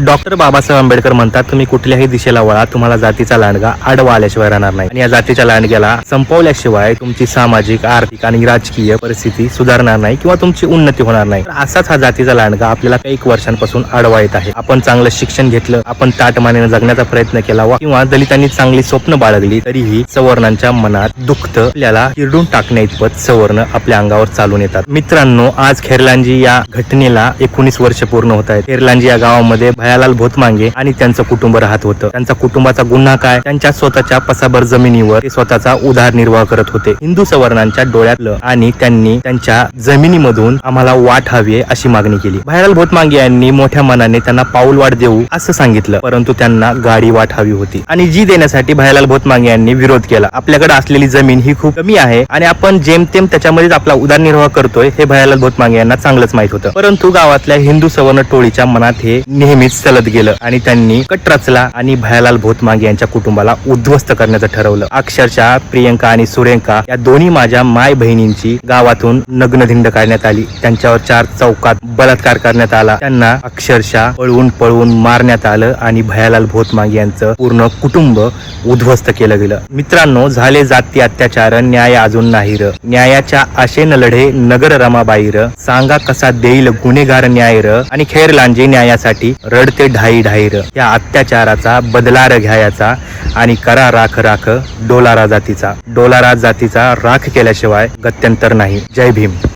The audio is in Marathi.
डॉक्टर बाबासाहेब आंबेडकर म्हणतात, तुम्ही कुठल्याही दिशेला वळा, तुम्हाला जातीचा लांडगा आडवा आल्याशिवाय राहणार नाही. आणि या जातीच्या लांडग्याला संपवल्याशिवाय तुमची सामाजिक, आर्थिक आणि राजकीय परिस्थिती सुधारणार नाही किंवा तुमची उन्नती होणार नाही. असाच हा जातीचा लांडगा आपल्याला काही वर्षांपासून आडवा येत आहे. आपण चांगलं शिक्षण घेतलं, आपण ताटमानेने जगण्याचा प्रयत्न केला किंवा दलितांनी चांगली स्वप्न बाळगली, तरीही सवर्णांच्या मनात दुखत आपल्याला चिरडून टाकण्या इतपत सवर्ण आपल्या अंगावर चालून येतात. मित्रांनो, आज खैरलांजी या घटनेला 19 वर्ष पूर्ण होत आहेत. खैरलांजी या गावामध्ये भयालाल भोतमांगे आणि त्यांचं कुटुंब राहत होतं. त्यांचा कुटुंबाचा गुन्हा काय? त्यांच्या स्वतःच्या पसाभर जमिनीवर ते स्वतःचा उदरनिर्वाह करत होते. हिंदू सवर्णांच्या डोळ्यातलं आणि त्यांनी त्यांच्या जमिनीमधून आम्हाला वाट हवी अशी मागणी केली. भयालाल भोतमांगे यांनी मोठ्या मनाने त्यांना पाऊलवाट देऊ असं सांगितलं, परंतु त्यांना गाडी वाट हवी होती आणि जी देण्यासाठी भयालाल भोतमांगे यांनी विरोध केला. आपल्याकडे असलेली जमीन ही खूप कमी आहे आणि आपण जेमतेम त्याच्यामध्येच आपला उदरनिर्वाह करतोय हे भयालाल भोतमांगे यांना चांगलंच माहित होतं. परंतु गावातल्या हिंदू सवर्ण टोळीच्या मनात हे नेहमीच चलत गेलं आणि त्यांनी कट रचला आणि भयालाल भोतमांगे यांच्या कुटुंबाला उद्ध्वस्त करण्याचं ठरवलं. अक्षरशः प्रियंका आणि सुरेंका या दोन्ही माझ्या माय बहिणींची गावातून नग्नधिंड काढण्यात आली. त्यांच्यावर 4 चौकात बलात्कार करण्यात आला. त्यांना अक्षरशः पळवून पळवून मारण्यात आलं आणि भयालाल भोतमांगे यांचं पूर्ण कुटुंब उद्ध्वस्त केलं गेलं. मित्रांनो, झाले जाती अत्याचार, न्याय अजून नाही र. न्यायाच्या आशेन लढे नगर रमाबाईर, सांगा कसा देईल गुन्हेगार न्याय र. आणि खैरलांजी न्यायासाठी रडते ढाई ढाईर. या अत्याचाराचा बदलार घ्यायचा आणि करा राख राख डोलारा जातीचा. डोलारा जातीचा राख केल्याशिवाय गत्यंतर नाही. जय भीम.